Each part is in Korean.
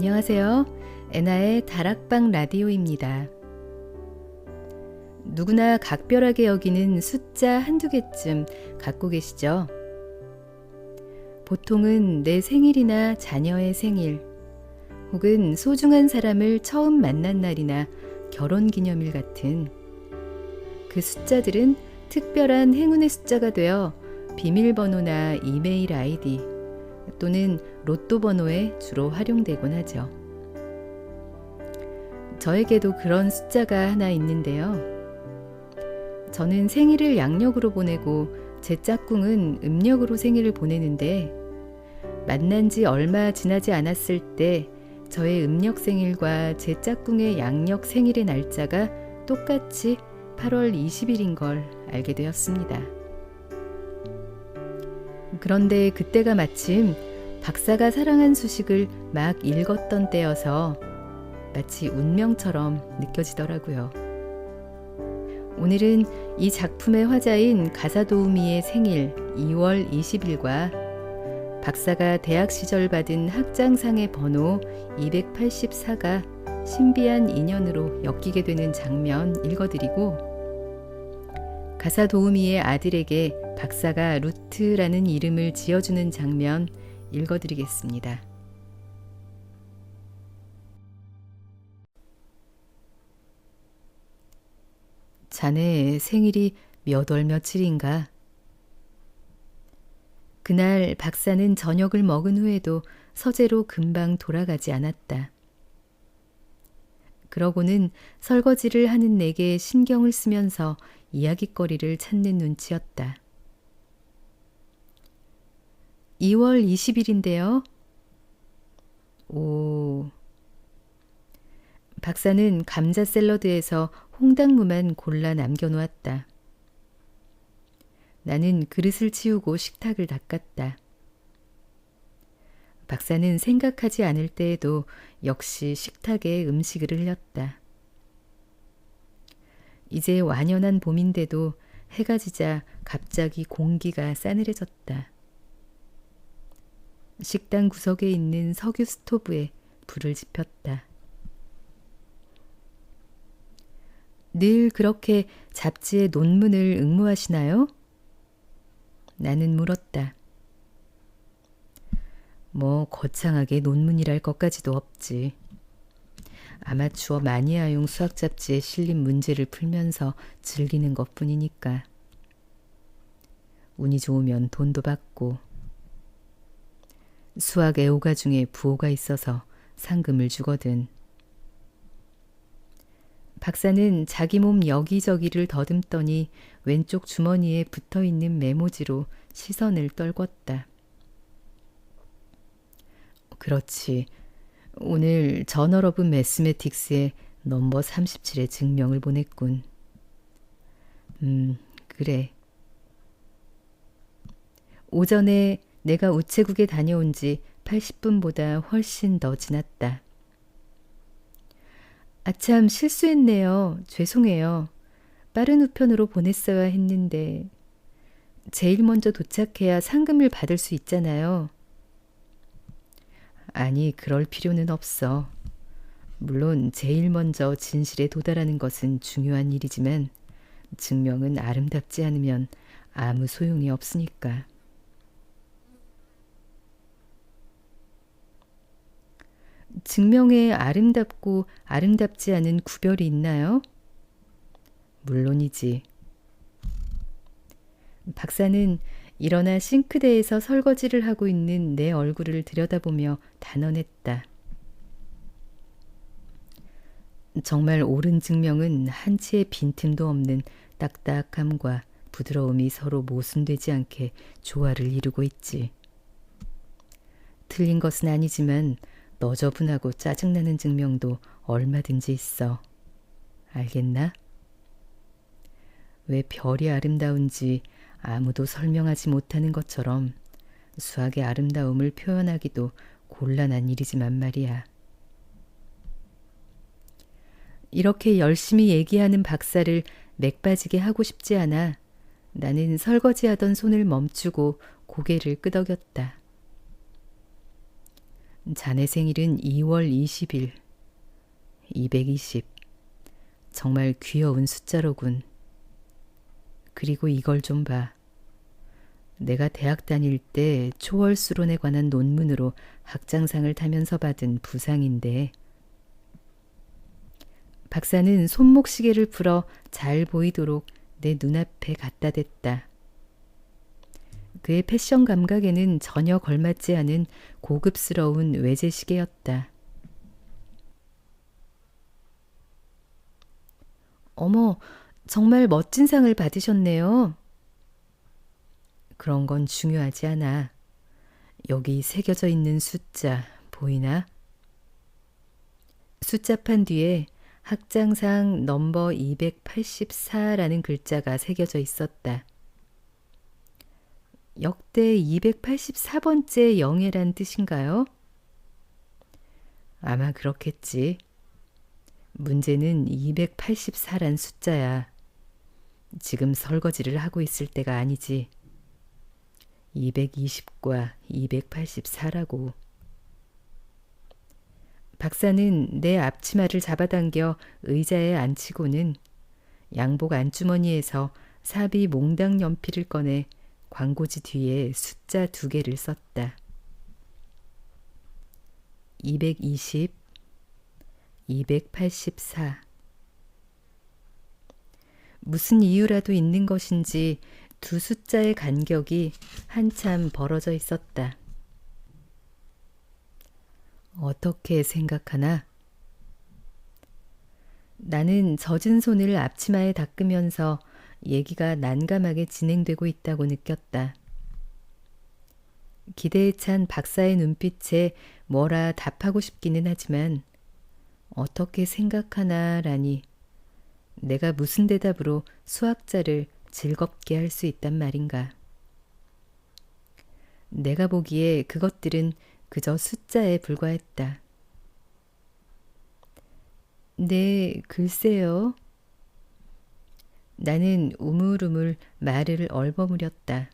안녕하세요. 애나의 다락방 라디오입니다. 누구나 각별하게 여기는 숫자 한두 개쯤 갖고 계시죠? 보통은 내 생일이나 자녀의 생일, 혹은 소중한 사람을 처음 만난 날이나 결혼기념일 같은 그 숫자들은 특별한 행운의 숫자가 되어 비밀번호나 이메일 아이디 또는 로또 번호에 주로 활용되곤 하죠. 저에게도 그런 숫자가 하나 있는데요. 저는 생일을 양력으로 보내고 제 짝꿍은 음력으로 생일을 보내는데 만난 지 얼마 지나지 않았을 때 저의 음력 생일과 제 짝꿍의 양력 생일의 날짜가 똑같이 8월 20일인 걸 알게 되었습니다. 그런데 그때가 마침 박사가 사랑한 수식을 막 읽었던 때여서 마치 운명처럼 느껴지더라고요. 오늘은 이 작품의 화자인 가사도우미의 생일 2월 20일과 박사가 대학 시절 받은 학장상의 번호 284가 신비한 인연으로 엮이게 되는 장면 읽어드리고 가사도우미의 아들에게 박사가 루트라는 이름을 지어주는 장면 읽어드리겠습니다. 자네 생일이 몇 월 며칠인가? 그날 박사는 저녁을 먹은 후에도 서재로 금방 돌아가지 않았다. 그러고는 설거지를 하는 내게 신경을 쓰면서 이야깃거리를 찾는 눈치였다. 2월 20일인데요. 오. 박사는 감자 샐러드에서 홍당무만 골라 남겨놓았다. 나는 그릇을 치우고 식탁을 닦았다. 박사는 생각하지 않을 때에도 역시 식탁에 음식을 흘렸다. 이제 완연한 봄인데도 해가 지자 갑자기 공기가 싸늘해졌다. 식당 구석에 있는 석유 스토브에 불을 지폈다. 늘 그렇게 잡지에 논문을 응모하시나요? 나는 물었다. 뭐 거창하게 논문이랄 것까지도 없지. 아마추어 마니아용 수학 잡지에 실린 문제를 풀면서 즐기는 것뿐이니까. 운이 좋으면 돈도 받고 수학 애호가 중에 부호가 있어서 상금을 주거든. 박사는 자기 몸 여기저기를 더듬더니 왼쪽 주머니에 붙어있는 메모지로 시선을 떨궜다. 그렇지. 오늘 저널 오브 매스매틱스에 넘버 37의 증명을 보냈군. 그래. 오전에 내가 우체국에 다녀온 지 80분보다 훨씬 더 지났다. 아참 실수했네요. 죄송해요. 빠른 우편으로 보냈어야 했는데 제일 먼저 도착해야 상금을 받을 수 있잖아요. 아니, 그럴 필요는 없어. 물론 제일 먼저 진실에 도달하는 것은 중요한 일이지만 증명은 아름답지 않으면 아무 소용이 없으니까. 증명에 아름답고 아름답지 않은 구별이 있나요? 물론이지. 박사는 일어나 싱크대에서 설거지를 하고 있는 내 얼굴을 들여다보며 단언했다. 정말 옳은 증명은 한치의 빈틈도 없는 딱딱함과 부드러움이 서로 모순되지 않게 조화를 이루고 있지. 틀린 것은 아니지만 너저분하고 짜증나는 증명도 얼마든지 있어. 알겠나? 왜 별이 아름다운지 아무도 설명하지 못하는 것처럼 수학의 아름다움을 표현하기도 곤란한 일이지만 말이야. 이렇게 열심히 얘기하는 박사를 맥 빠지게 하고 싶지 않아 나는 설거지하던 손을 멈추고 고개를 끄덕였다. 자네 생일은 2월 20일, 220. 정말 귀여운 숫자로군. 그리고 이걸 좀 봐. 내가 대학 다닐 때 초월수론에 관한 논문으로 학장상을 타면서 받은 부상인데 박사는 손목시계를 풀어 잘 보이도록 내 눈앞에 갖다 댔다. 그의 패션 감각에는 전혀 걸맞지 않은 고급스러운 외제시계였다. 어머, 정말 멋진 상을 받으셨네요. 그런 건 중요하지 않아. 여기 새겨져 있는 숫자 보이나? 숫자판 뒤에 학장상 넘버 284라는 글자가 새겨져 있었다. 역대 284번째 영예란 뜻인가요? 아마 그렇겠지. 문제는 284란 숫자야. 지금 설거지를 하고 있을 때가 아니지. 220과 284라고. 박사는 내 앞치마를 잡아당겨 의자에 앉히고는 양복 안주머니에서 사비 몽당 연필을 꺼내 광고지 뒤에 숫자 2개를 썼다. 220, 284. 무슨 이유라도 있는 것인지 두 숫자의 간격이 한참 벌어져 있었다. 어떻게 생각하나? 나는 젖은 손을 앞치마에 닦으면서 얘기가 난감하게 진행되고 있다고 느꼈다. 기대에 찬 박사의 눈빛에 뭐라 답하고 싶기는 하지만 어떻게 생각하나라니 내가 무슨 대답으로 수학자를 즐겁게 할 수 있단 말인가. 내가 보기에 그것들은 그저 숫자에 불과했다. 네, 글쎄요. 나는 우물우물 말을 얼버무렸다.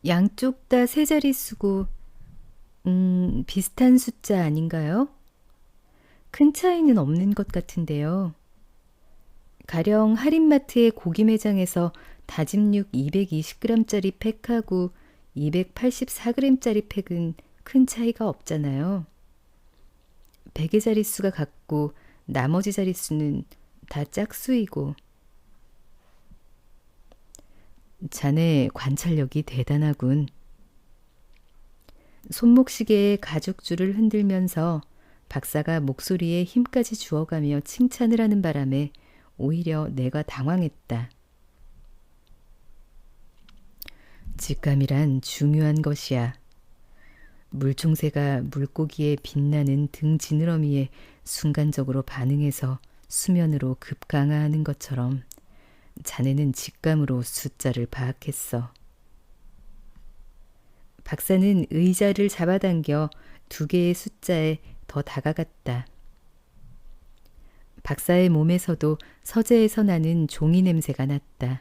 양쪽 다 세 자릿수고 비슷한 숫자 아닌가요? 큰 차이는 없는 것 같은데요. 가령 할인마트의 고기 매장에서 다짐 육 220g짜리 팩하고 284g짜리 팩은 큰 차이가 없잖아요. 100의 자릿수가 같고 나머지 자릿수는 다 짝수이고. 자네 관찰력이 대단하군. 손목시계의 가죽줄을 흔들면서 박사가 목소리에 힘까지 주어가며 칭찬을 하는 바람에 오히려 내가 당황했다. 직감이란 중요한 것이야. 물총새가 물고기의 빛나는 등 지느러미에 순간적으로 반응해서 수면으로 급강하하는 것처럼 자네는 직감으로 숫자를 파악했어. 박사는 의자를 잡아당겨 2개의 숫자에 더 다가갔다. 박사의 몸에서도 서재에서 나는 종이 냄새가 났다.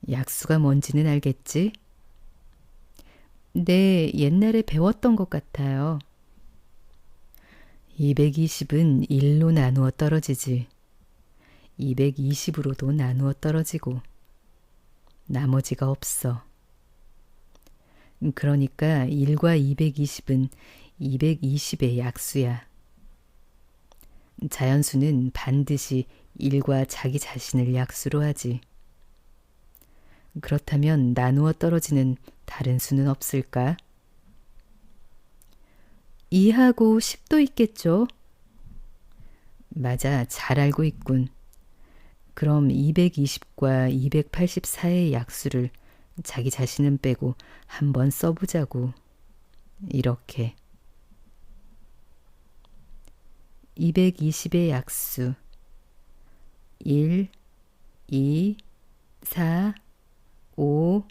약수가 뭔지는 알겠지? 네, 옛날에 배웠던 것 같아요. 220은 1로 나누어 떨어지지. 220으로도 나누어 떨어지고. 나머지가 없어. 그러니까 1과 220은 220의 약수야. 자연수는 반드시 1과 자기 자신을 약수로 하지. 그렇다면 나누어 떨어지는 다른 수는 없을까? 2하고 10도 있겠죠? 맞아, 잘 알고 있군. 그럼 220과 284의 약수를 자기 자신은 빼고 한번 써보자고. 이렇게. 220의 약수 1, 2, 4, 5,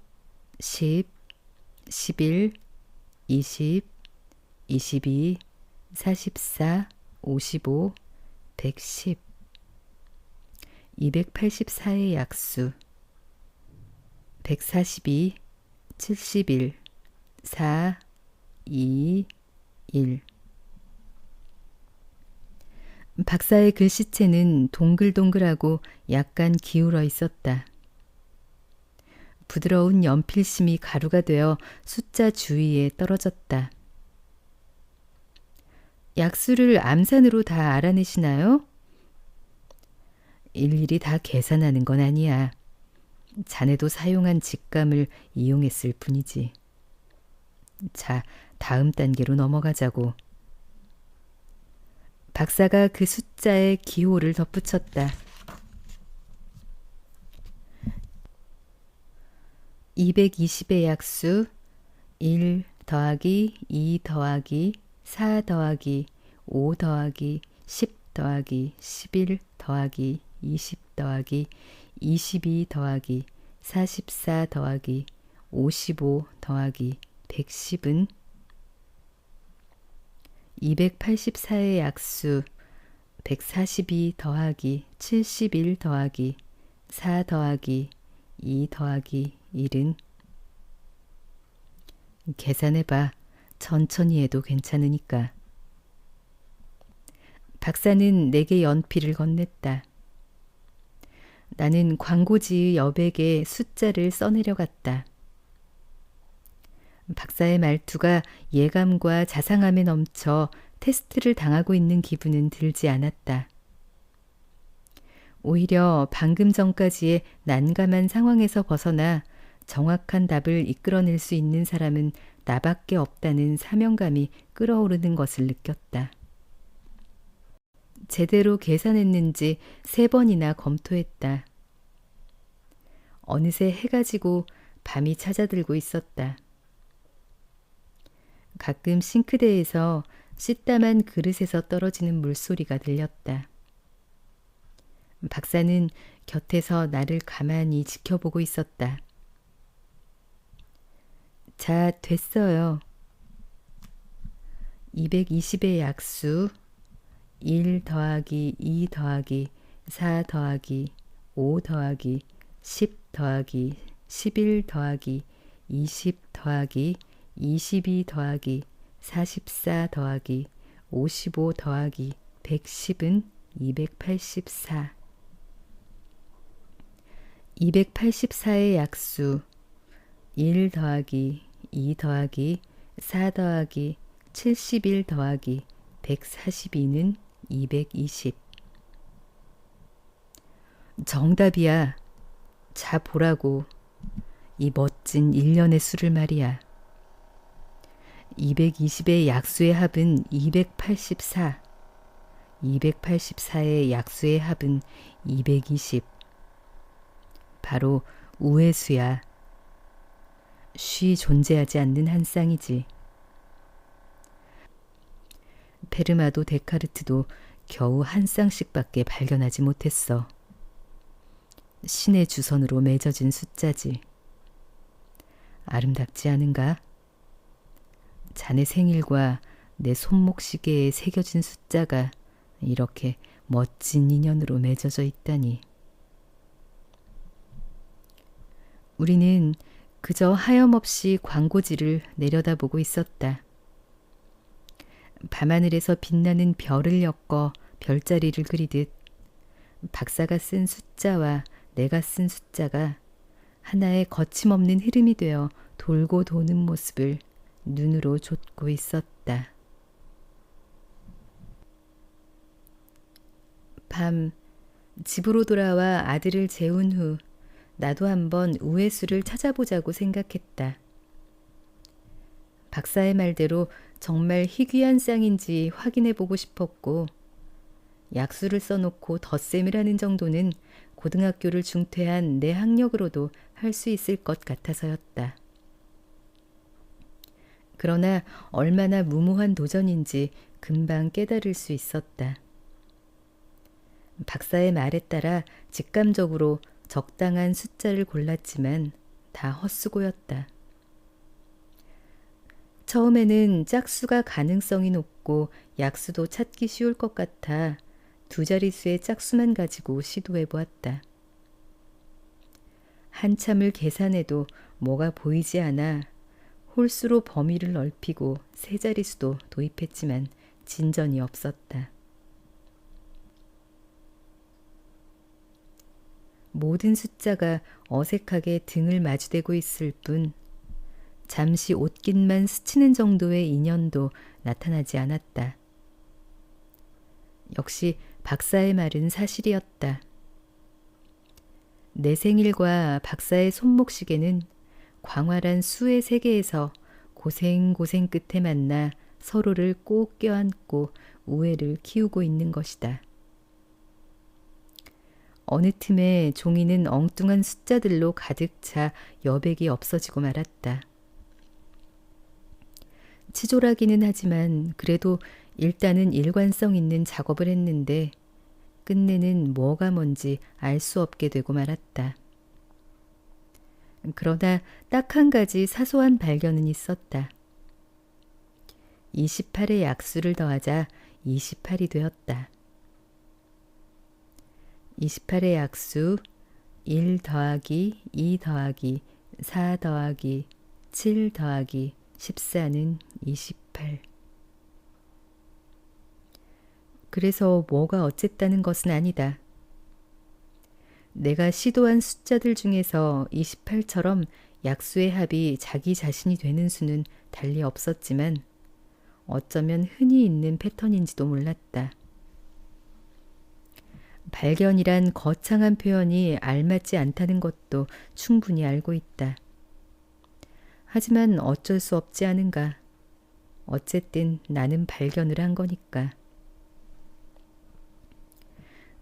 10, 11, 20, 22, 44, 55, 110 284의 약수 142, 71, 4, 2, 1. 박사의 글씨체는 동글동글하고 약간 기울어 있었다. 부드러운 연필심이 가루가 되어 숫자 주위에 떨어졌다. 약수를 암산으로 다 알아내시나요? 일일이 다 계산하는 건 아니야. 자네도 사용한 직감을 이용했을 뿐이지. 자, 다음 단계로 넘어가자고. 박사가 그 숫자에 기호를 덧붙였다. 220의 약수 1 더하기 2 더하기 4 더하기 5 더하기 10 더하기 11 더하기 20 더하기 22 더하기 44 더하기 55 더하기 110은 284의 약수 142 더하기 71 더하기 4 더하기 2 더하기 1은 계산해봐. 천천히 해도 괜찮으니까. 박사는 내게 연필을 건넸다. 나는 광고지의 여백에 숫자를 써내려갔다. 박사의 말투가 예감과 자상함에 넘쳐 테스트를 당하고 있는 기분은 들지 않았다. 오히려 방금 전까지의 난감한 상황에서 벗어나 정확한 답을 이끌어낼 수 있는 사람은 나밖에 없다는 사명감이 끌어오르는 것을 느꼈다. 제대로 계산했는지 3번이나 검토했다. 어느새 해가 지고 밤이 찾아들고 있었다. 가끔 싱크대에서 씻다만 그릇에서 떨어지는 물소리가 들렸다. 박사는 곁에서 나를 가만히 지켜보고 있었다. 자, 됐어요. 220의 약수 1 더하기 2 더하기 4 더하기 5 더하기 10 더하기 11 더하기 20 더하기 22 더하기 44 더하기 55 더하기 110은 284. 284의 약수 1 더하기 2 더하기 4 더하기 71 더하기 142는 220. 정답이야. 자 보라고. 이 멋진 1년의 수를 말이야. 220의 약수의 합은 284. 284의 약수의 합은 220. 바로 우회수야. 쉬 존재하지 않는 한 쌍이지. 페르마도 데카르트도 겨우 한 쌍씩밖에 발견하지 못했어. 신의 주선으로 맺어진 숫자지. 아름답지 않은가? 자네 생일과 내 손목시계에 새겨진 숫자가 이렇게 멋진 인연으로 맺어져 있다니. 우리는 그저 하염없이 광고지를 내려다보고 있었다. 밤하늘에서 빛나는 별을 엮어 별자리를 그리듯 박사가 쓴 숫자와 내가 쓴 숫자가 하나의 거침없는 흐름이 되어 돌고 도는 모습을 눈으로 좇고 있었다. 밤, 집으로 돌아와 아들을 재운 후 나도 한번 우회수를 찾아보자고 생각했다. 박사의 말대로 정말 희귀한 쌍인지 확인해보고 싶었고 약수를 써놓고 덧셈을 하는 정도는 고등학교를 중퇴한 내 학력으로도 할 수 있을 것 같아서였다. 그러나 얼마나 무모한 도전인지 금방 깨달을 수 있었다. 박사의 말에 따라 직감적으로 적당한 숫자를 골랐지만 다 헛수고였다. 처음에는 짝수가 가능성이 높고 약수도 찾기 쉬울 것 같아 2자릿수의 짝수만 가지고 시도해 보았다. 한참을 계산해도 뭐가 보이지 않아 홀수로 범위를 넓히고 세 자릿수도 도입했지만 진전이 없었다. 모든 숫자가 어색하게 등을 마주대고 있을 뿐 잠시 옷깃만 스치는 정도의 인연도 나타나지 않았다. 역시 박사의 말은 사실이었다. 내 생일과 박사의 손목시계는 광활한 수의 세계에서 고생 끝에 만나 서로를 꼭 껴안고 우애를 키우고 있는 것이다. 어느 틈에 종이는 엉뚱한 숫자들로 가득 차 여백이 없어지고 말았다. 치졸하기는 하지만 그래도 일단은 일관성 있는 작업을 했는데 끝내는 뭐가 뭔지 알 수 없게 되고 말았다. 그러나 딱 한 가지 사소한 발견은 있었다. 28의 약수를 더하자 28이 되었다. 28의 약수 1 더하기 2 더하기 4 더하기 7 더하기 14는 28. 그래서 뭐가 어쨌다는 것은 아니다. 내가 시도한 숫자들 중에서 28처럼 약수의 합이 자기 자신이 되는 수는 달리 없었지만 어쩌면 흔히 있는 패턴인지도 몰랐다. 발견이란 거창한 표현이 알맞지 않다는 것도 충분히 알고 있다. 하지만 어쩔 수 없지 않은가. 어쨌든 나는 발견을 한 거니까.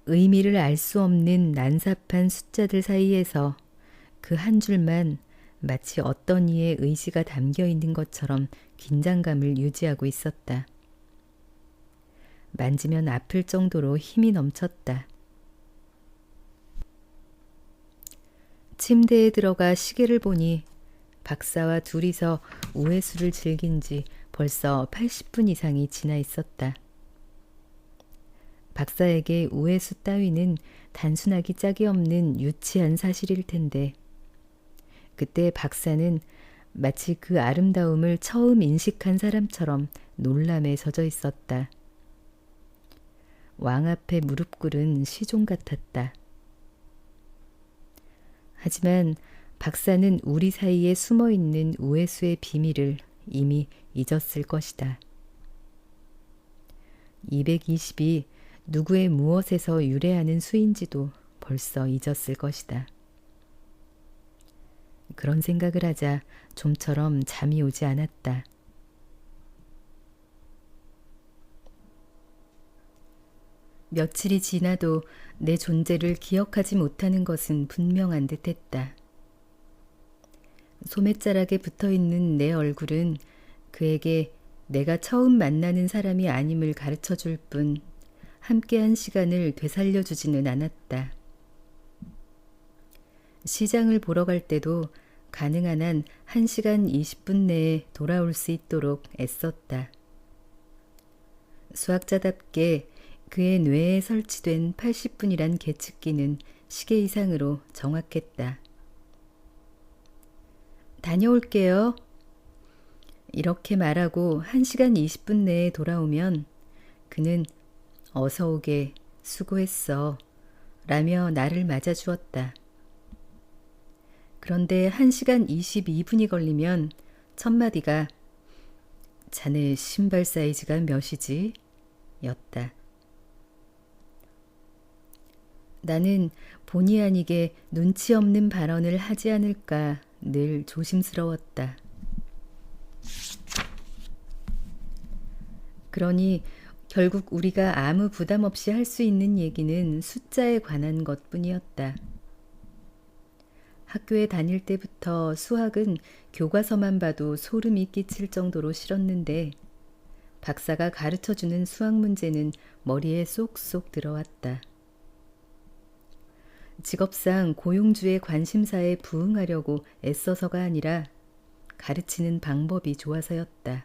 의미를 알 수 없는 난삽한 숫자들 사이에서 그 한 줄만 마치 어떤 이의 의지가 담겨 있는 것처럼 긴장감을 유지하고 있었다. 만지면 아플 정도로 힘이 넘쳤다. 침대에 들어가 시계를 보니 박사와 둘이서 우회수를 즐긴 지 벌써 80분 이상이 지나 있었다. 박사에게 우회수 따위는 단순하기 짝이 없는 유치한 사실일 텐데 그때 박사는 마치 그 아름다움을 처음 인식한 사람처럼 놀람에 젖어 있었다. 왕 앞에 무릎 꿇은 시종 같았다. 하지만 박사는 우리 사이에 숨어있는 우회수의 비밀을 이미 잊었을 것이다. 220이 누구의 무엇에서 유래하는 수인지도 벌써 잊었을 것이다. 그런 생각을 하자 좀처럼 잠이 오지 않았다. 며칠이 지나도 내 존재를 기억하지 못하는 것은 분명한 듯 했다. 소매자락에 붙어있는 내 얼굴은 그에게 내가 처음 만나는 사람이 아님을 가르쳐 줄 뿐 함께한 시간을 되살려주지는 않았다. 시장을 보러 갈 때도 가능한 한 1시간 20분 내에 돌아올 수 있도록 애썼다. 수학자답게 그의 뇌에 설치된 80분이란 계측기는 시계 이상으로 정확했다. 다녀올게요. 이렇게 말하고 1시간 20분 내에 돌아오면 그는 어서 오게 수고했어 라며 나를 맞아주었다. 그런데 1시간 22분이 걸리면 첫마디가 자네 신발 사이즈가 몇이지? 였다. 나는 본의 아니게 눈치 없는 발언을 하지 않을까 늘 조심스러웠다. 그러니 결국 우리가 아무 부담 없이 할 수 있는 얘기는 숫자에 관한 것뿐이었다. 학교에 다닐 때부터 수학은 교과서만 봐도 소름이 끼칠 정도로 싫었는데 박사가 가르쳐주는 수학 문제는 머리에 쏙쏙 들어왔다. 직업상 고용주의 관심사에 부응하려고 애써서가 아니라 가르치는 방법이 좋아서였다.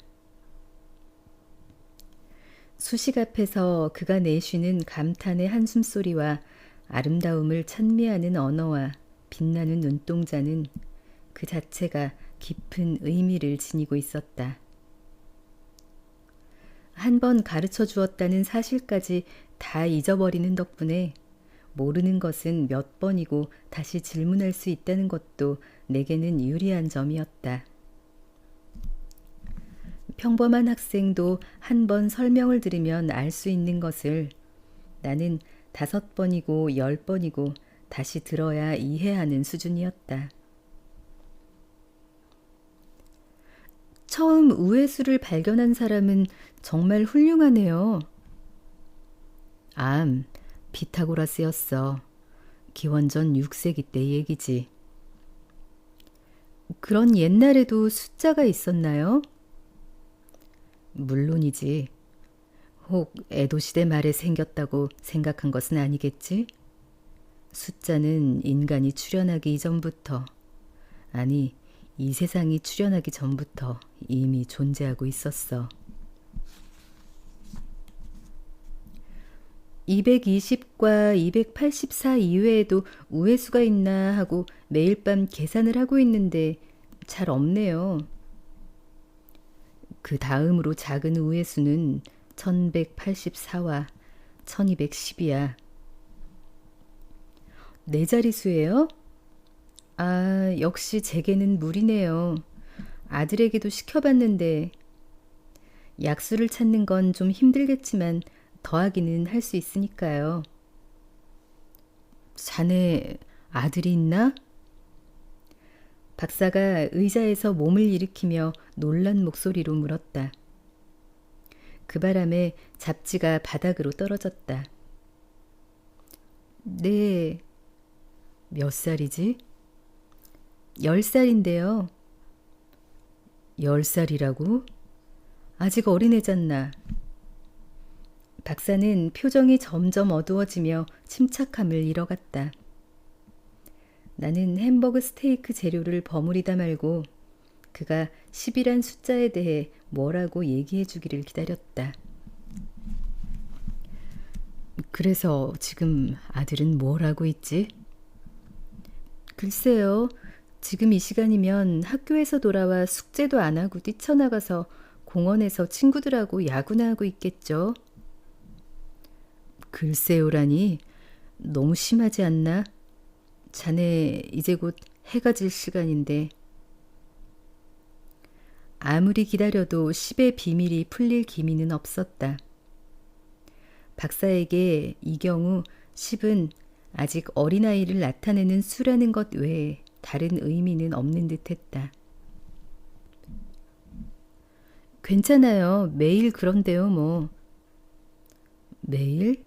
수식 앞에서 그가 내쉬는 감탄의 한숨소리와 아름다움을 찬미하는 언어와 빛나는 눈동자는 그 자체가 깊은 의미를 지니고 있었다. 한 번 가르쳐 주었다는 사실까지 다 잊어버리는 덕분에 모르는 것은 몇 번이고 다시 질문할 수 있다는 것도 내게는 유리한 점이었다. 평범한 학생도 한 번 설명을 들으면 알 수 있는 것을 나는 5번이고 10번이고 다시 들어야 이해하는 수준이었다. 처음 우회수를 발견한 사람은 정말 훌륭하네요. 피타고라스였어. 기원전 6세기 때 얘기지. 그런 옛날에도 숫자가 있었나요? 물론이지. 혹 에도시대 말에 생겼다고 생각한 것은 아니겠지? 숫자는 인간이 출현하기 이전부터, 아니 이 세상이 출현하기 전부터 이미 존재하고 있었어. 220과 284 이외에도 우회수가 있나 하고 매일 밤 계산을 하고 있는데 잘 없네요. 그 다음으로 작은 우회수는 1184와 1210이야. 네 자리수예요? 역시 제게는 무리네요. 아들에게도 시켜봤는데 약수를 찾는 건 좀 힘들겠지만 더하기는 할 수 있으니까요. 자네 아들이 있나? 박사가 의자에서 몸을 일으키며 놀란 목소리로 물었다. 그 바람에 잡지가 바닥으로 떨어졌다. 네. 몇 살이지? 10살인데요. 10살이라고? 아직 어린애잖나. 박사는 표정이 점점 어두워지며 침착함을 잃어갔다. 나는 햄버거 스테이크 재료를 버무리다 말고 그가 10이란 숫자에 대해 뭐라고 얘기해 주기를 기다렸다. 그래서 지금 아들은 뭘 하고 있지? 글쎄요. 지금 이 시간이면 학교에서 돌아와 숙제도 안 하고 뛰쳐나가서 공원에서 친구들하고 야구나 하고 있겠죠. 글쎄요라니 너무 심하지 않나? 자네 이제 곧 해가 질 시간인데. 아무리 기다려도 10의 비밀이 풀릴 기미는 없었다. 박사에게 이 경우 10은 아직 어린아이를 나타내는 수라는 것 외에 다른 의미는 없는 듯했다. 괜찮아요. 매일 그런데요 뭐. 매일?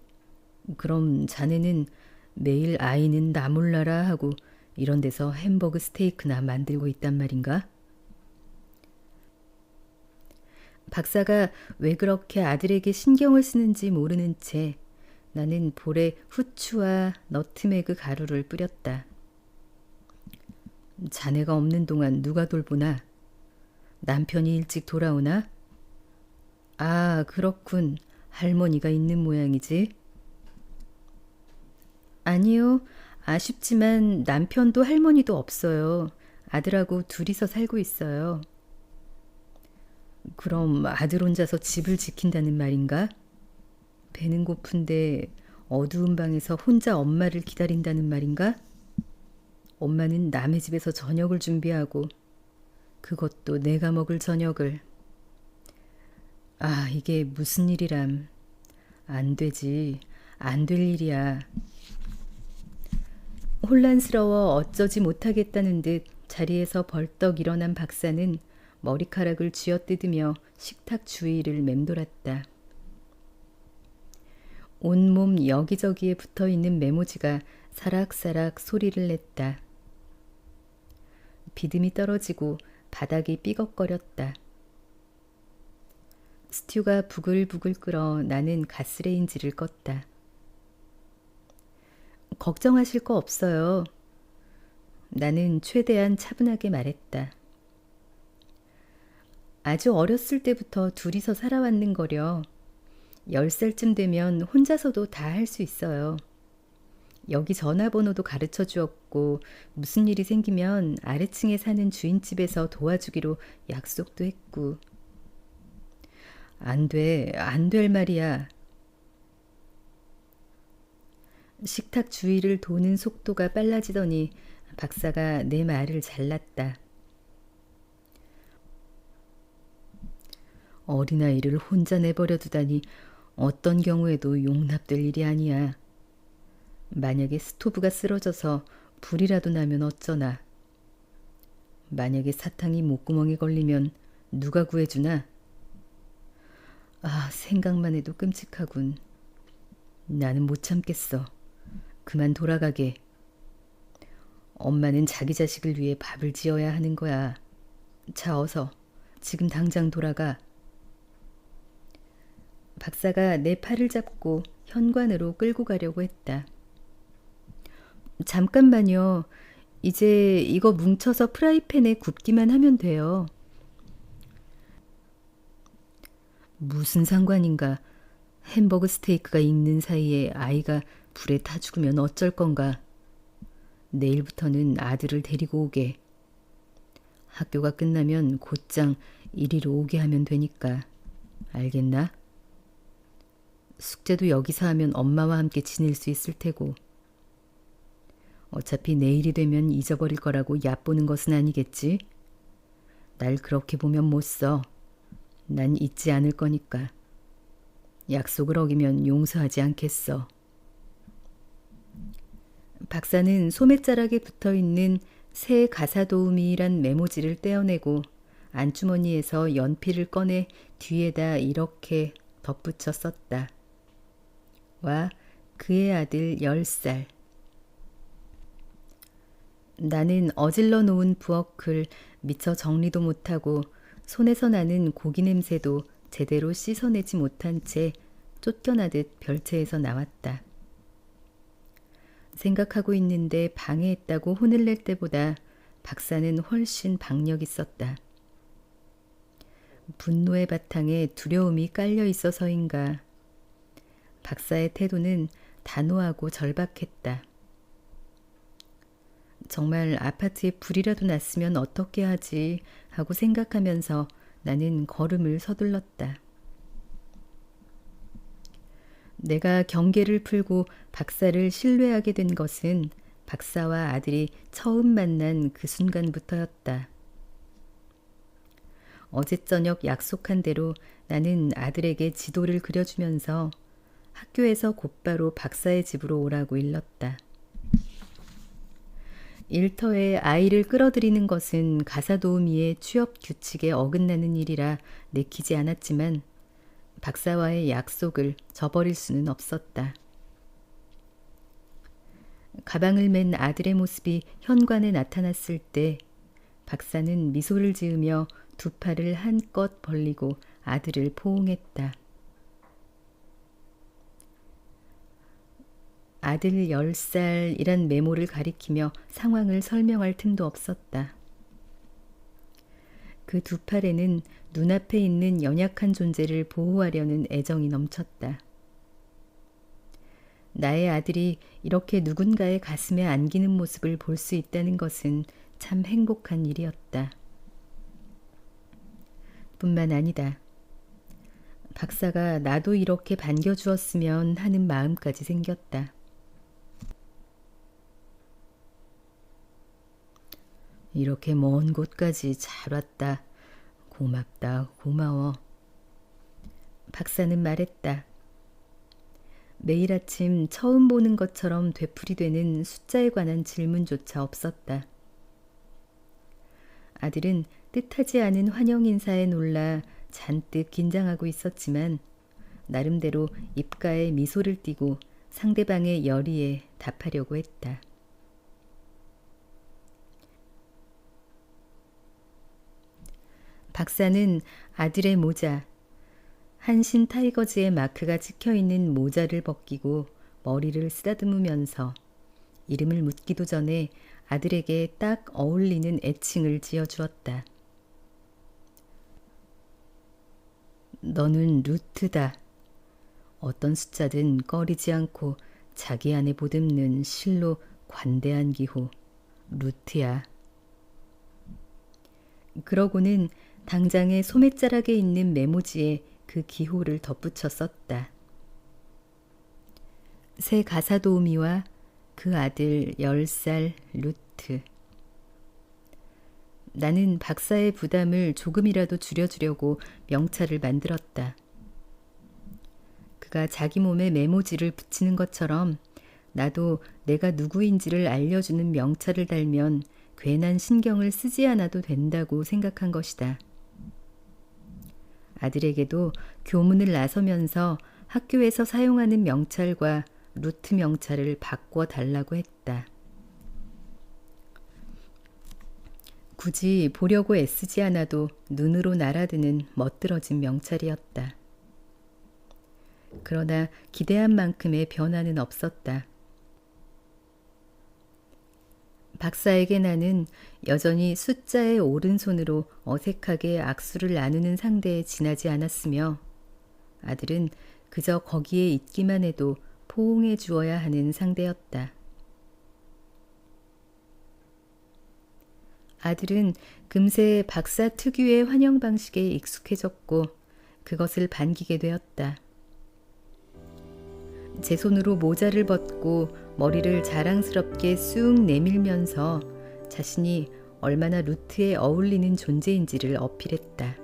그럼 자네는 매일 아이는 나 몰라라 하고 이런 데서 햄버거 스테이크나 만들고 있단 말인가? 박사가 왜 그렇게 아들에게 신경을 쓰는지 모르는 채 나는 볼에 후추와 너트메그 가루를 뿌렸다. 자네가 없는 동안 누가 돌보나? 남편이 일찍 돌아오나? 그렇군. 할머니가 있는 모양이지. 아니요. 아쉽지만 남편도 할머니도 없어요. 아들하고 둘이서 살고 있어요. 그럼 아들 혼자서 집을 지킨다는 말인가? 배는 고픈데 어두운 방에서 혼자 엄마를 기다린다는 말인가? 엄마는 남의 집에서 저녁을 준비하고 그것도 내가 먹을 저녁을. 이게 무슨 일이람. 안 되지. 안 될 일이야. 혼란스러워 어쩌지 못하겠다는 듯 자리에서 벌떡 일어난 박사는 머리카락을 쥐어뜯으며 식탁 주위를 맴돌았다. 온몸 여기저기에 붙어있는 메모지가 사락사락 소리를 냈다. 비듬이 떨어지고 바닥이 삐걱거렸다. 스튜가 부글부글 끓어 나는 가스레인지를 껐다. 걱정하실 거 없어요. 나는 최대한 차분하게 말했다. 아주 어렸을 때부터 둘이서 살아왔는 거려. 10살쯤 되면 혼자서도 다 할 수 있어요. 여기 전화번호도 가르쳐 주었고 무슨 일이 생기면 아래층에 사는 주인집에서 도와주기로 약속도 했고. 안 돼, 안 될 말이야. 식탁 주위를 도는 속도가 빨라지더니 박사가 내 말을 잘랐다. 어린아이를 혼자 내버려 두다니 어떤 경우에도 용납될 일이 아니야. 만약에 스토브가 쓰러져서 불이라도 나면 어쩌나. 만약에 사탕이 목구멍에 걸리면 누가 구해주나? 아, 생각만 해도 끔찍하군. 나는 못 참겠어. 그만 돌아가게. 엄마는 자기 자식을 위해 밥을 지어야 하는 거야. 자, 어서. 지금 당장 돌아가. 박사가 내 팔을 잡고 현관으로 끌고 가려고 했다. 잠깐만요. 이제 이거 뭉쳐서 프라이팬에 굽기만 하면 돼요. 무슨 상관인가. 햄버거 스테이크가 익는 사이에 아이가 불에 타 죽으면 어쩔 건가. 내일부터는 아들을 데리고 오게. 학교가 끝나면 곧장 이리로 오게 하면 되니까. 알겠나? 숙제도 여기서 하면 엄마와 함께 지낼 수 있을 테고. 어차피 내일이 되면 잊어버릴 거라고 얕보는 것은 아니겠지? 날 그렇게 보면 못 써. 난 잊지 않을 거니까. 약속을 어기면 용서하지 않겠어. 박사는 소매자락에 붙어있는 새 가사도우미란 메모지를 떼어내고 안주머니에서 연필을 꺼내 뒤에다 이렇게 덧붙여 썼다. 와, 그의 아들 10살. 나는 어질러 놓은 부엌을 미처 정리도 못하고 손에서 나는 고기 냄새도 제대로 씻어내지 못한 채 쫓겨나듯 별채에서 나왔다. 생각하고 있는데 방해했다고 혼을 낼 때보다 박사는 훨씬 박력 있었다. 분노의 바탕에 두려움이 깔려 있어서인가. 박사의 태도는 단호하고 절박했다. 정말 아파트에 불이라도 났으면 어떻게 하지 하고 생각하면서 나는 걸음을 서둘렀다. 내가 경계를 풀고 박사를 신뢰하게 된 것은 박사와 아들이 처음 만난 그 순간부터였다. 어제 저녁 약속한 대로 나는 아들에게 지도를 그려주면서 학교에서 곧바로 박사의 집으로 오라고 일렀다. 일터에 아이를 끌어들이는 것은 가사도우미의 취업 규칙에 어긋나는 일이라 내키지 않았지만 박사와의 약속을 저버릴 수는 없었다. 가방을 맨 아들의 모습이 현관에 나타났을 때 박사는 미소를 지으며 두 팔을 한껏 벌리고 아들을 포옹했다. 아들 10살이란 메모를 가리키며 상황을 설명할 틈도 없었다. 그 두 팔에는 눈앞에 있는 연약한 존재를 보호하려는 애정이 넘쳤다. 나의 아들이 이렇게 누군가의 가슴에 안기는 모습을 볼 수 있다는 것은 참 행복한 일이었다. 뿐만 아니다. 박사가 나도 이렇게 반겨주었으면 하는 마음까지 생겼다. 이렇게 먼 곳까지 잘 왔다. 고맙다, 고마워. 박사는 말했다. 매일 아침 처음 보는 것처럼 되풀이되는 숫자에 관한 질문조차 없었다. 아들은 뜻하지 않은 환영 인사에 놀라 잔뜩 긴장하고 있었지만 나름대로 입가에 미소를 띠고 상대방의 열의에 답하려고 했다. 박사는 아들의 모자, 한신 타이거즈의 마크가 찍혀있는 모자를 벗기고 머리를 쓰다듬으면서 이름을 묻기도 전에 아들에게 딱 어울리는 애칭을 지어주었다. 너는 루트다. 어떤 숫자든 꺼리지 않고 자기 안에 보듬는 실로 관대한 기호, 루트야. 그러고는 당장에 소매자락에 있는 메모지에 그 기호를 덧붙여 썼다. 새 가사도우미와 그 아들 10살 루트. 나는 박사의 부담을 조금이라도 줄여주려고 명찰을 만들었다. 그가 자기 몸에 메모지를 붙이는 것처럼 나도 내가 누구인지를 알려주는 명찰을 달면 괜한 신경을 쓰지 않아도 된다고 생각한 것이다. 아들에게도 교문을 나서면서 학교에서 사용하는 명찰과 루트 명찰을 바꿔 달라고 했다. 굳이 보려고 애쓰지 않아도 눈으로 날아드는 멋들어진 명찰이었다. 그러나 기대한 만큼의 변화는 없었다. 박사에게 나는 여전히 숫자의 오른손으로 어색하게 악수를 나누는 상대에 지나지 않았으며 아들은 그저 거기에 있기만 해도 포옹해 주어야 하는 상대였다. 아들은 금세 박사 특유의 환영 방식에 익숙해졌고 그것을 반기게 되었다. 제 손으로 모자를 벗고 머리를 자랑스럽게 쑥 내밀면서 자신이 얼마나 루트에 어울리는 존재인지를 어필했다.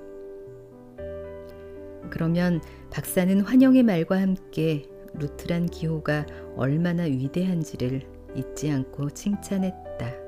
그러면 박사는 환영의 말과 함께 루트란 기호가 얼마나 위대한지를 잊지 않고 칭찬했다.